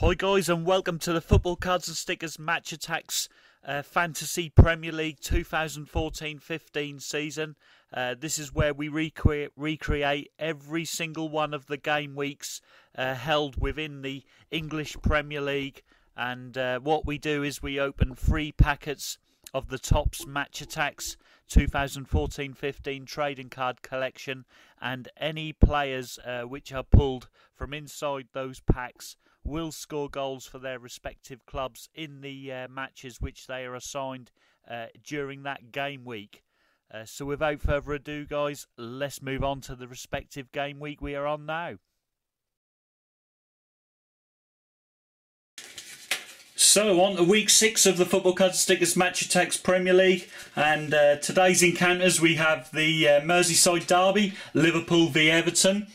Hi guys, and welcome to the Football Cards and Stickers Match Attacks Fantasy Premier League 2014-15 season. This is where we recreate every single one of the game weeks held within the English Premier League. And what we do is we open 3 packets of the TOPPS Match Attacks 2014-15 trading card collection, and any players which are pulled from inside those packs will score goals for their respective clubs in the matches which they are assigned during that game week. So without further ado, guys, let's move on to the respective game week we are on now. So on to week 6 of the Football Cards and Stickers Match Attacks Premier League, and today's encounters we have the Merseyside derby, Liverpool v Everton.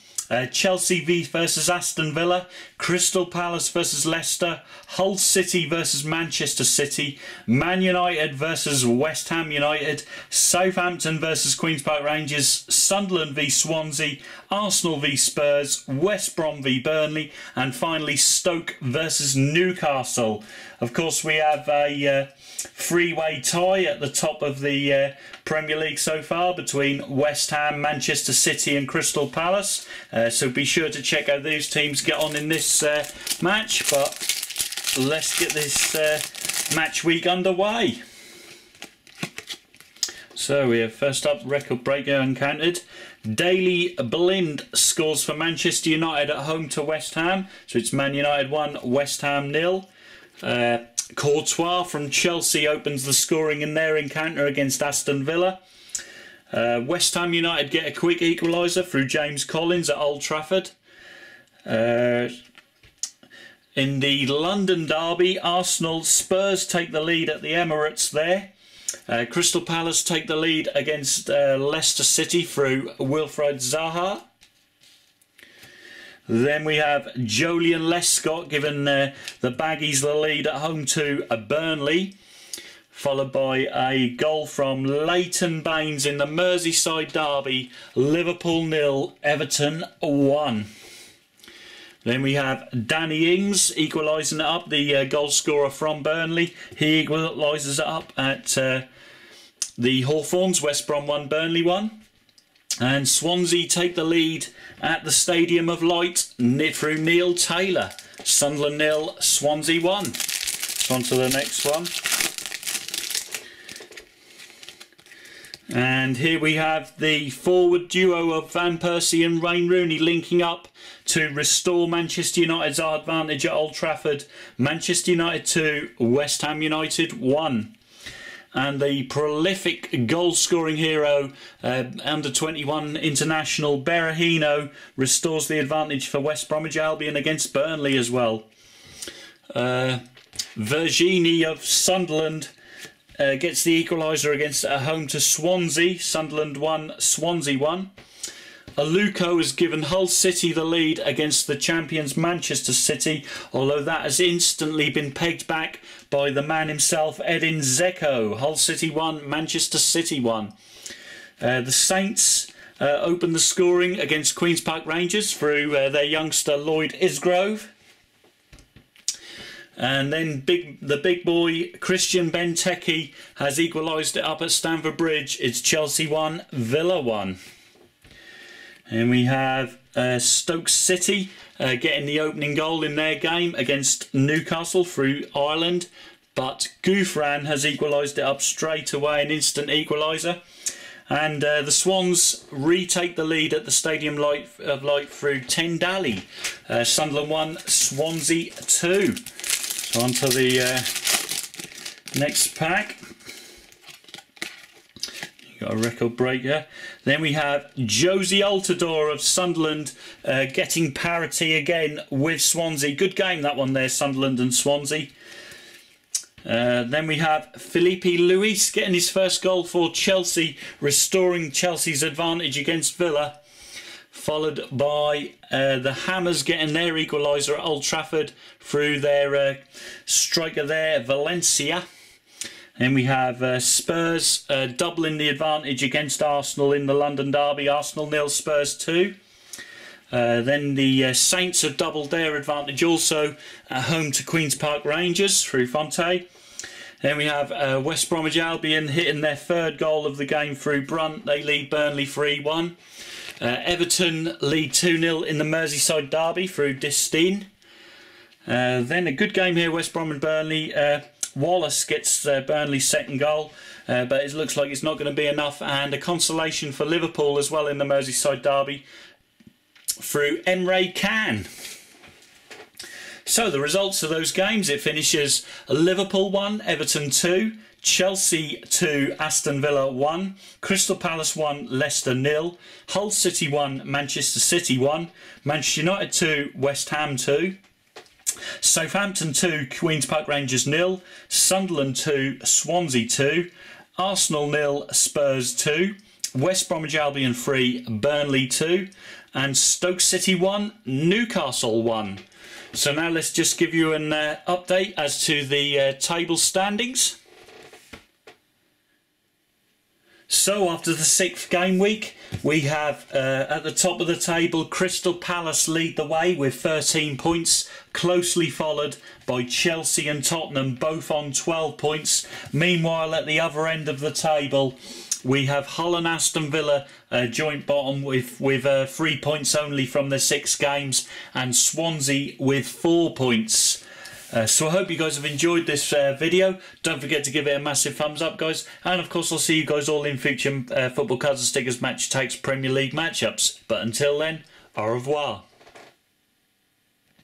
Chelsea versus Aston Villa, Crystal Palace versus Leicester, Hull City versus Manchester City, Man United versus West Ham United, Southampton versus Queen's Park Rangers, Sunderland v Swansea, Arsenal v Spurs, West Brom v Burnley, and finally Stoke versus Newcastle. Of course, we have a three-way tie at the top of the Premier League so far between West Ham, Manchester City and Crystal Palace. So be sure to check out these teams get on in this match. But let's get this match week underway. So we have first up record breaker encountered. Daley Blind scores for Manchester United at home to West Ham. So it's Man United 1, West Ham 0. Courtois from Chelsea opens the scoring in their encounter against Aston Villa. West Ham United get a quick equaliser through James Collins at Old Trafford. In the London derby, Arsenal Spurs take the lead at the Emirates there. Crystal Palace take the lead against Leicester City through Wilfried Zaha. Then we have Julian Lescott giving the Baggies the lead at home to Burnley, followed by a goal from Leighton Baines in the Merseyside derby, Liverpool 0, Everton 1. Then we have Danny Ings equalising it up, the goal scorer from Burnley. He equalises it up at the Hawthorns, West Brom 1, Burnley 1. And Swansea take the lead at the Stadium of Light through Neil Taylor. Sunderland 0, Swansea 1. On to the next one. And here we have the forward duo of Van Persie and Wayne Rooney linking up to restore Manchester United's advantage at Old Trafford. Manchester United 2, West Ham United 1. And the prolific goal-scoring hero, under-21 international Berahino, restores the advantage for West Bromwich Albion against Burnley as well. Vergini of Sunderland gets the equaliser against home to Swansea. Sunderland 1, Swansea 1. Aluko has given Hull City the lead against the champions Manchester City, although that has instantly been pegged back by the man himself, Edin Dzeko. Hull City 1, Manchester City 1. The Saints open the scoring against Queen's Park Rangers through their youngster Lloyd Isgrove. And then the big boy Christian Benteke has equalised it up at Stamford Bridge. It's Chelsea 1, Villa 1. And we have Stoke City getting the opening goal in their game against Newcastle through Ireland. But Gouffran has equalised it up straight away, an instant equaliser. And the Swans retake the lead at the Stadium of Light through Tendali. Sunderland 1, Swansea 2. So on to the next pack. Got a record breaker. Then we have Josie Altidore of Sunderland getting parity again with Swansea. Good game that one there, Sunderland and Swansea. Then we have Felipe Luis getting his first goal for Chelsea, restoring Chelsea's advantage against Villa. Followed by the Hammers getting their equaliser at Old Trafford through their striker there, Valencia. Then we have Spurs doubling the advantage against Arsenal in the London derby. Arsenal 0, Spurs 2. Then the Saints have doubled their advantage also at home to Queen's Park Rangers through Fonte. Then we have West Bromwich Albion hitting their third goal of the game through Brunt. They lead Burnley 3-1. Everton lead 2-0 in the Merseyside derby through Distin. Then a good game here, West Brom and Burnley. Wallace gets Burnley's second goal, but it looks like it's not going to be enough. And a consolation for Liverpool as well in the Merseyside derby through Emre Can. So the results of those games, it finishes Liverpool 1, Everton 2, Chelsea 2, Aston Villa 1, Crystal Palace 1, Leicester 0, Hull City 1, Manchester City 1, Manchester United 2, West Ham 2, Southampton 2, Queen's Park Rangers 0, Sunderland 2, Swansea 2, Arsenal 0, Spurs 2, West Bromwich Albion 3, Burnley 2, and Stoke City 1, Newcastle 1. So now let's just give you an update as to the table standings. So after the 6th game week, we have at the top of the table Crystal Palace lead the way with 13 points, closely followed by Chelsea and Tottenham, both on 12 points. Meanwhile, at the other end of the table, we have Hull and Aston Villa joint bottom with 3 points only from the 6 games, and Swansea with 4 points. So I hope you guys have enjoyed this video. Don't forget to give it a massive thumbs up, guys. And of course, I'll see you guys all in future Football Cards and Stickers Match Takes Premier League matchups. But until then, au revoir.